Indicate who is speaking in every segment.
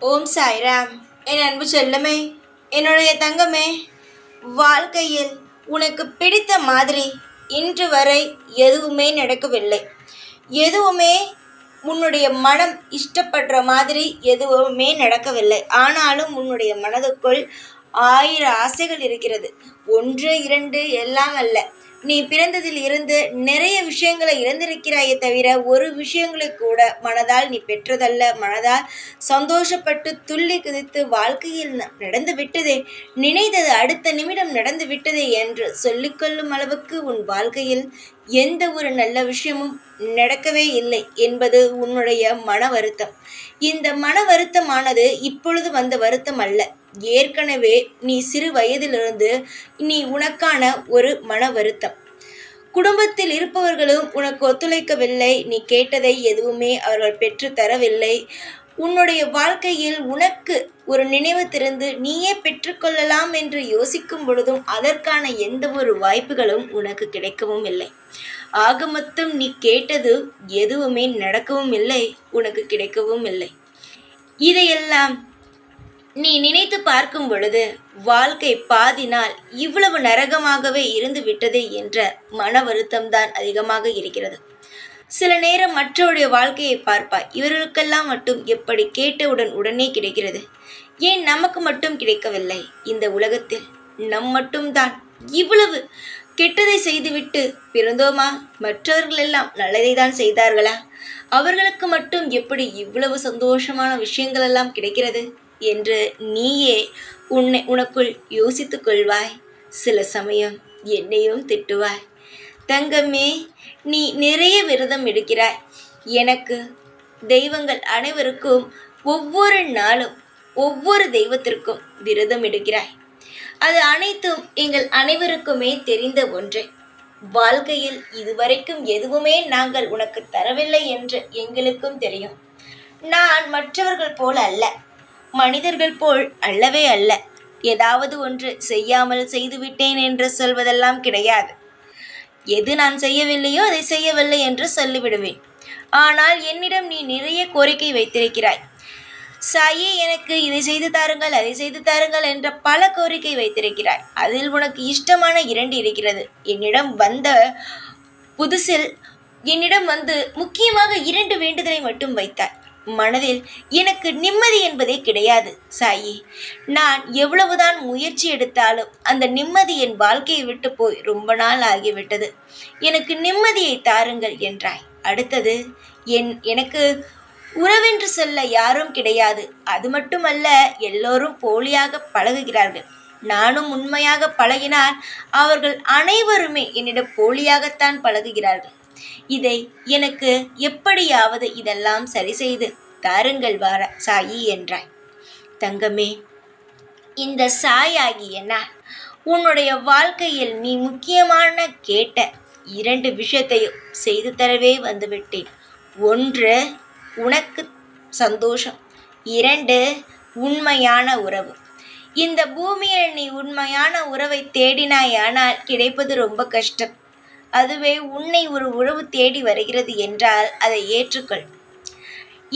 Speaker 1: ஓம் சாய்ராம். என் அன்பு செல்லமே, என்னுடைய தங்கமே, வாழ்க்கையில் உனக்கு பிடித்த மாதிரி இன்று வரை எதுவுமே நடக்கவில்லை. எதுவுமே உன்னுடைய மனம் இஷ்டப்படுற மாதிரி எதுவுமே நடக்கவில்லை. ஆனாலும் உன்னுடைய மனதுக்குள் 1000 ஆசைகள் இருக்கிறது. 1 2 எல்லாம் அல்ல. நீ பிறந்ததில் இருந்து நிறைய விஷயங்களை இழந்திருக்கிறாயே தவிர ஒரு விஷயங்களை கூட மனதால் நீ பெற்றதல்ல. மனதால் சந்தோஷப்பட்டு துள்ளி குதித்து வாழ்க்கையில் நடந்து விட்டதே, நினைத்தது அடுத்த நிமிடம் நடந்து விட்டதே என்று சொல்லிக்கொள்ளும் அளவுக்கு உன் வாழ்க்கையில் எந்த ஒரு நல்ல விஷயமும் நடக்கவே இல்லை என்பது உன்னுடைய மன வருத்தம். இந்த மன வருத்தமானது இப்பொழுது வந்த வருத்தம் அல்ல. ஏற்கனவே நீ சிறு வயதிலிருந்து நீ உனக்கான ஒரு மன வருத்தம். குடும்பத்தில் இருப்பவர்களும் உனக்கு ஒத்துழைக்கவில்லை. நீ கேட்டதை எதுவுமே அவர்கள் பெற்று தரவில்லை. உன்னுடைய வாழ்க்கையில் உனக்கு ஒரு நினைவு திறந்து நீயே பெற்றுக்கொள்ளலாம் என்று யோசிக்கும் பொழுதும் அதற்கான எந்த ஒரு வாய்ப்புகளும் உனக்கு கிடைக்கவும் இல்லை. ஆக மொத்தம் நீ கேட்டது எதுவுமே நடக்கவும் இல்லை, உனக்கு கிடைக்கவும் இல்லை. இதையெல்லாம் நீ நினைத்து பார்க்கும் பொழுது வாழ்க்கை பாதி நாள் இவ்வளவு நரகமாகவே இருந்து விட்டதே என்ற மன வருத்தம்தான் அதிகமாக இருக்கிறது. சில நேரம் மற்றவருடைய வாழ்க்கையை பார்ப்பாய். இவர்களுக்கெல்லாம் மட்டும் எப்படி கேட்டவுடன் உடனே கிடைக்கிறது, ஏன் நமக்கு மட்டும் கிடைக்கவில்லை? இந்த உலகத்தில் நம் மட்டும்தான் இவ்வளவு கெட்டதை செய்துவிட்டு பிறந்தோமா? மற்றவர்கள் எல்லாம் நல்லதை தான் செய்தார்களா? அவர்களுக்கு மட்டும் எப்படி இவ்வளவு சந்தோஷமான விஷயங்கள் எல்லாம் கிடைக்கிறது என்று நீயே உனக்குள் யோசித்து கொள்வாய். சில சமயம் என்னையும் திட்டுவாய். தங்கமே, நீ நிறைய விரதம் எடுக்கிறாய். எனக்கு தெய்வங்கள் அனைவருக்கும் ஒவ்வொரு நாளும் ஒவ்வொரு தெய்வத்திற்கும் விரதம் எடுக்கிறாய். அது அனைத்தும் எங்கள் அனைவருக்குமே தெரிந்த ஒன்றே. வாழ்க்கையில் இதுவரைக்கும் எதுவுமே நாங்கள் உனக்கு தரவில்லை என்று எங்களுக்கும் தெரியும். நான் மற்றவர்கள் போல் அல்ல, மனிதர்கள் போல் அல்லவே அல்ல. ஏதாவது ஒன்று செய்யாமல் செய்துவிட்டேன் என்று சொல்வதெல்லாம் கிடையாது. எது நான் செய்யவில்லையோ அதை செய்யவில்லை என்று சொல்லிவிடுவேன். ஆனால் என்னிடம் நீ நிறைய கோரிக்கை வைத்திருக்கிறாய். சாயி, எனக்கு இதை செய்து தாருங்கள், அதை செய்து தாருங்கள் என்ற பல கோரிக்கை வைத்திருக்கிறாய். அதில் உனக்கு இஷ்டமான 2 இருக்கிறது. என்னிடம் வந்த புதுசில் என்னிடம் வந்து முக்கியமாக 2 வேண்டுதலை மட்டும் வைத்தாய். மனதில் எனக்கு நிம்மதி என்பதே கிடையாது சாயி. நான் எவ்வளவுதான் முயற்சி எடுத்தாலும் அந்த நிம்மதி என் வாழ்க்கையை விட்டு போய் ரொம்ப நாள் ஆகிவிட்டது. எனக்கு நிம்மதியை தாருங்கள் என்றாய். அடுத்தது, எனக்கு உறவென்று சொல்ல யாரும் கிடையாது. அது மட்டுமல்ல, எல்லோரும் போலியாக பழகுகிறார்கள். நானும் உண்மையாக பழகினால் அவர்கள் அனைவருமே என்னிடம் போலியாகத்தான் பழகுகிறார்கள். இதை எனக்கு எப்படியாவது இதெல்லாம் சரி செய்து தாருங்கள் சாயி என்றாய். தங்கமே, இந்த சாயாகிய நான் உன்னுடைய வாழ்க்கையில் நீ முக்கியமான கேட்ட 2 விஷயத்தையும் செய்து தரவே வந்துவிட்டேன். 1, உனக்கு சந்தோஷம். 2, உண்மையான உறவு. இந்த பூமியில் நீ உண்மையான உறவை தேடினாயானால் கிடைப்பது ரொம்ப கஷ்டம். அதுவே உன்னை ஒரு உறவு தேடி வருகிறது என்றால் அதை ஏற்றுக்கொள்.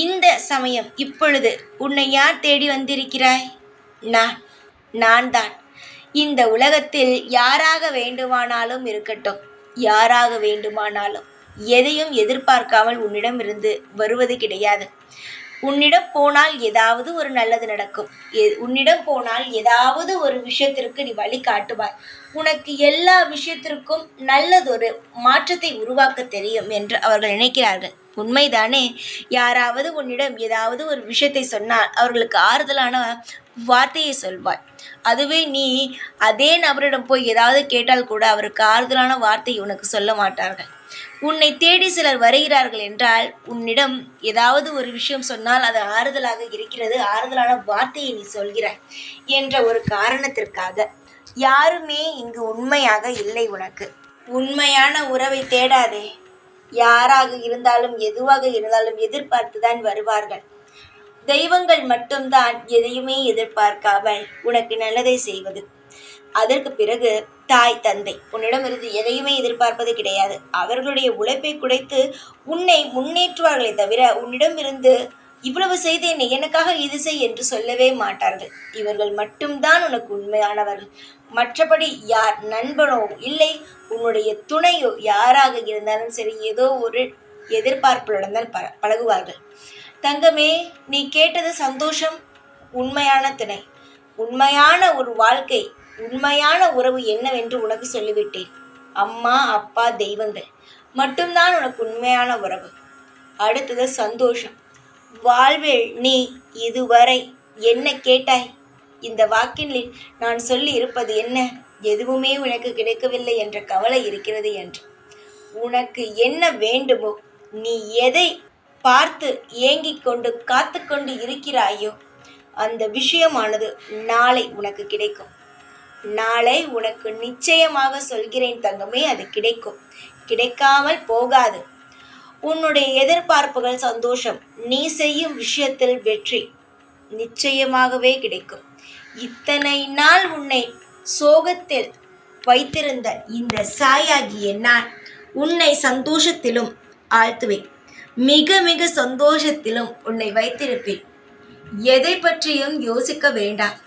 Speaker 1: இந்த சமயம் இப்பொழுது உன்னை யார் தேடி வந்திருக்கிறாய்? நான் தான். இந்த உலகத்தில் யாராக வேண்டுமானாலும் இருக்கட்டும், யாராக வேண்டுமானாலும் எதையும் எதிர்பார்க்காமல் உன்னிடமிருந்து வருவது கிடையாது. உன்னிடம் போனால் ஏதாவது ஒரு நல்லது நடக்கும். உன்னிடம் போனால் ஏதாவது ஒரு விஷயத்திற்கு நீ வழி காட்டுவாய். உனக்கு எல்லா விஷயத்திற்கும் நல்லதொரு மாற்றத்தை உருவாக்க தெரியும் என்று அவர்கள் நினைக்கிறார்கள். உண்மைதானே? யாராவது உன்னிடம் ஏதாவது ஒரு விஷயத்தை சொன்னால் அவர்களுக்கு ஆறுதலான வார்த்தையை சொல்வாய். அதுவே நீ அதே நபரிடம் போய் ஏதாவது கேட்டால் கூட அவருக்கு ஆறுதலான வார்த்தை உனக்கு சொல்ல மாட்டார்கள். உன்னை தேடி சிலர் வருகிறார்கள் என்றால் உன்னிடம் ஏதாவது ஒரு விஷயம் சொன்னால் அது ஆறுதலாக இருக்கிறது, ஆறுதலான வார்த்தையை நீ சொல்கிறாய் என்ற ஒரு காரணத்திற்காக. யாருமே இங்கு உண்மையாக இல்லை. உனக்கு உண்மையான உறவை தேடாதே. யாராக இருந்தாலும் எதுவாக இருந்தாலும் எதிர்பார்த்துதான் வருவார்கள். தெய்வங்கள் மட்டும்தான் எதையுமே எதிர்பார்க்காமல் உனக்கு நல்லதை செய்வது. அதற்கு பிறகு தாய் தந்தை உன்னிடமிருந்து எதையுமே எதிர்பார்ப்பது கிடையாது. அவர்களுடைய உழைப்பை குறைத்து உன்னை முன்னேற்றுவார்களே தவிர உன்னிடமிருந்து இவ்வளவு செய்தேனே, எனக்காக இது செய் என்று சொல்லவே மாட்டார்கள். இவர்கள் மட்டும்தான் உனக்கு உண்மையானவர்கள். மற்றபடி யார் நண்பனோ இல்லை உன்னுடைய துணையோ யாராக இருந்தாலும் சரி, ஏதோ ஒரு எதிர்பார்ப்புடன் தான் பழகுவார்கள். தங்கமே, நீ கேட்டது சந்தோஷம். உண்மையான துணை, உண்மையான ஒரு வாழ்க்கை, உண்மையான உறவு என்னவென்று உனக்கு சொல்லிவிட்டேன். அம்மா, அப்பா, தெய்வங்கள் மட்டும்தான் உனக்கு உண்மையான உறவு. அடுத்தது சந்தோஷம். வாழ்வில் நீ இதுவரை என்ன கேட்டாய்? இந்த வாக்கினில் நான் சொல்லி இருப்பது என்ன? எதுவுமே உனக்கு கிடைக்கவில்லை என்ற கவலை இருக்கிறது என்று. உனக்கு என்ன வேண்டுமோ, நீ எதை பார்த்து ஏங்கிக் கொண்டு காத்து கொண்டு இருக்கிறாயோ அந்த விஷயமானது நாளை உனக்கு கிடைக்கும். நாளை உனக்கு நிச்சயமாக சொல்கிறேன் தங்கமே, அது கிடைக்கும். கிடைக்காமல் போகாது. உன்னுடைய எதிர்பார்ப்புகள் சந்தோஷம், நீ செய்யும் விஷயத்தில் வெற்றி நிச்சயமாகவே கிடைக்கும். இத்தனை நாள் உன்னை சோகத்தில் வைத்திருந்த இந்த சாயாகிய நான் உன்னை சந்தோஷத்திலும் ஆழ்த்துவேன். மிக மிக சந்தோஷத்திலும் உன்னை வைத்திருப்பேன். எதை பற்றியும் யோசிக்க வேண்டாம்.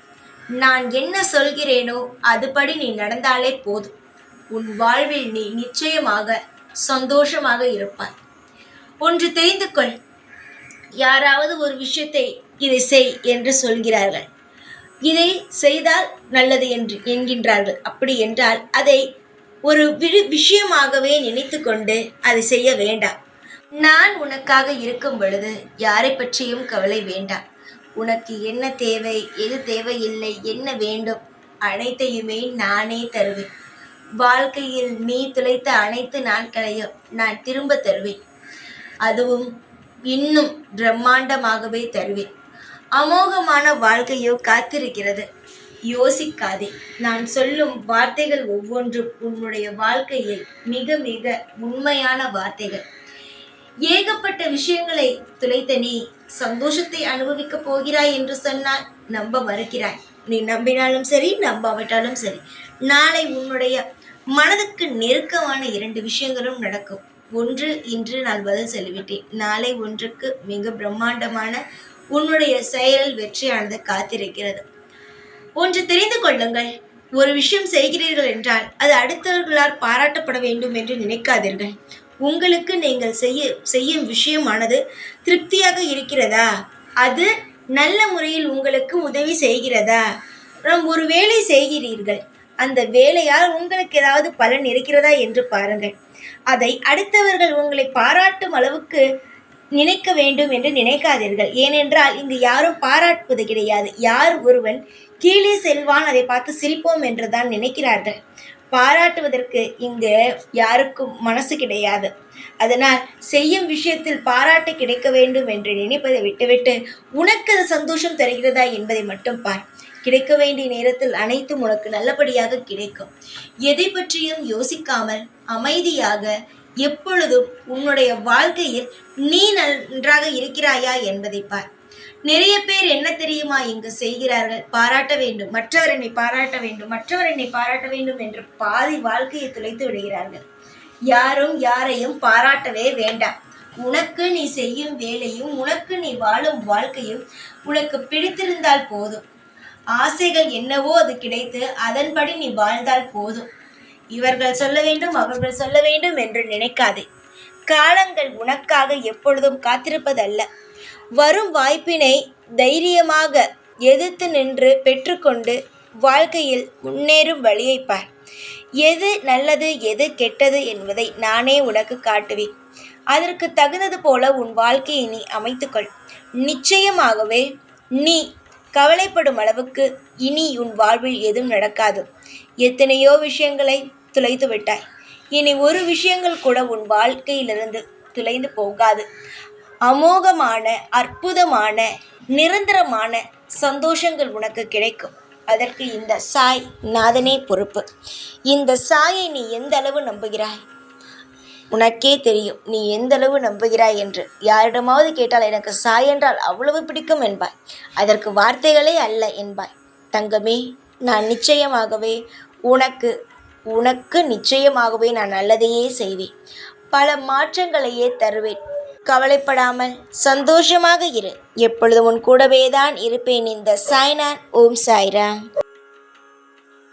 Speaker 1: நான் என்ன சொல்கிறேனோ அதுபடி நீ நடந்தாலே போதும். உன் வாழ்வில் நீ நிச்சயமாக சந்தோஷமாக இருப்பாய். ஒன்று தெரிந்து கொள். யாராவது ஒரு விஷயத்தை இதை செய் என்று சொல்கிறார்கள். இதை செய்தால் நல்லது என்று என்கின்றார்கள். அப்படி என்றால் அதை ஒரு விஷயமாகவே நினைத்து கொண்டு அதை செய்ய வேண்டாம். நான் உனக்காக இருக்கும் பொழுது யாரை பற்றியும் கவலை வேண்டாம். உனக்கு என்ன தேவை, எது தேவையில்லை, என்ன வேண்டும், அனைத்தையுமே நானே தருவேன். வாழ்க்கையில் நீ துளைத்த அனைத்து நாட்களையும் நான் திரும்ப தருவேன். அதுவும் இன்னும் பிரம்மாண்டமாகவே தருவேன். அமோகமான வாழ்க்கையோ காத்திருக்கிறது. யோசிக்காதே. நான் சொல்லும் வார்த்தைகள் ஒவ்வொன்றும் உன்னுடைய வாழ்க்கையில் மிக மிக உண்மையான வார்த்தைகள். ஏகப்பட்ட விஷயங்களை துளைத்த நீ சந்தோஷத்தை அனுபவிக்கப் போகிறாய் என்று சொன்னால் நம்ப மறுக்கிறாய். நீ நம்பினாலும் சரி, நம்பாவிட்டாலும் சரி, நாளை உன்னுடைய மனதுக்கு நெருக்கமான 2 விஷயங்களும் நடக்கும். ஒன்று, இன்று நான் பதில் சொல்லிவிட்டேன். நாளை ஒன்றுக்கு மிக பிரம்மாண்டமான உன்னுடைய செயலில் வெற்றியானது காத்திருக்கிறது. ஒன்று தெரிந்து கொள்ளுங்கள். ஒரு விஷயம் செய்கிறீர்கள் என்றால் அது அடுத்தவர்களால் பாராட்டப்பட வேண்டும் என்று நினைக்காதீர்கள். உங்களுக்கு நீங்கள் செய்யும் விஷயமானது திருப்தியாக இருக்கிறதா? அது நல்ல முறையில் உங்களுக்கு உதவி செய்கிறதா? ஒரு வேலை செய்கிறீர்கள், அந்த வேலையால் உங்களுக்கு ஏதாவது பலன் இருக்கிறதா என்று பாருங்கள். அதை அடுத்தவர்கள் உங்களை பாராட்டும் அளவுக்கு நினைக்க வேண்டும் என்று நினைக்காதீர்கள். ஏனென்றால் இங்கு யாரும் பாராட்டுவது கிடையாது. யார் ஒருவன் கீழே செல்வான் அதை பார்த்து சிரிப்போம் என்றுதான் நினைக்கிறார்கள். பாராட்டுவதற்கு இங்கு யாருக்கும் மனசு கிடையாது. அதனால் செய்யும் விஷயத்தில் பாராட்டு கிடைக்க வேண்டும் என்று நினைப்பதை விட்டுவிட்டு உனக்கு அது சந்தோஷம் தருகிறதா என்பதை மட்டும் பார். கிடைக்க வேண்டிய நேரத்தில் அனைத்தும் உனக்கு நல்லபடியாக கிடைக்கும். எதை பற்றியும் யோசிக்காமல் அமைதியாக எப்பொழுதும் உன்னுடைய வாழ்க்கையில் நீ நன்றாக இருக்கிறாயா என்பதை பார். நிறைய பேர் என்ன தெரியுமா இங்கு செய்கிறார்கள்? பாராட்ட வேண்டும், மற்றவர் என்னை பாராட்ட வேண்டும், மற்றவர் என்னை பாராட்ட வேண்டும் என்று பாதி வாழ்க்கையை துளைத்து விடுகிறார்கள். யாரும் யாரையும் பாராட்டவே வேண்டாம். உனக்கு நீ செய்யும் வேலையும் உனக்கு நீ வாழும் வாழ்க்கையும் உனக்கு பிடித்திருந்தால் போதும். ஆசைகள் என்னவோ அது கிடைத்து அதன்படி நீ வாழ்ந்தால் போதும். இவர்கள் சொல்ல வேண்டும், அவர்கள் சொல்ல வேண்டும் என்று நினைக்காதே. காலங்கள் உனக்காக எப்பொழுதும் காத்திருப்பதல்ல. வரும் வாய்ப்பினை தைரியமாக எதிர்த்து நின்று பெற்றுக்கொண்டு வாழ்க்கையில் முன்னேறும் வழியை பார். எது நல்லது எது கெட்டது என்பதை நானே உனக்கு காட்டுவேன். அதற்கு தகுந்தது போல உன் வாழ்க்கையை நீ அமைத்துக்கொள். நிச்சயமாகவே நீ கவலைப்படும் அளவுக்கு இனி உன் வாழ்வில் எதுவும் நடக்காது. எத்தனையோ விஷயங்களை துளைத்து விட்டாய். இனி ஒரு விஷயங்கள் கூட உன் வாழ்க்கையிலிருந்து துளைந்து போகாது. அமோகமான, அற்புதமான, நிரந்தரமான சந்தோஷங்கள் உனக்கு கிடைக்கும். அதற்கு இந்த சாய் நாதனே பொறுப்பு. இந்த சாயை நீ எந்த அளவு நம்புகிறாய்? உனக்கே தெரியும் நீ எந்த அளவு நம்புகிறாய் என்று. யாரிடமாவது கேட்டால் எனக்கு சாய் என்றால் அவ்வளவு பிடிக்கும் என்பாய். அதற்கு வார்த்தைகளே அல்ல என்பாய். தங்கமே, நான் நிச்சயமாகவே உனக்கு நிச்சயமாகவே நான் நல்லதையே செய்வேன். பல மாற்றங்களையே தருவேன். கவலைப்படாமல் சந்தோஷமாக இரு. எப்பொழுதும் உன் கூடவே தான் இருப்பேன். இந்த சாய்நாத். ஓம் சாய்ராம்.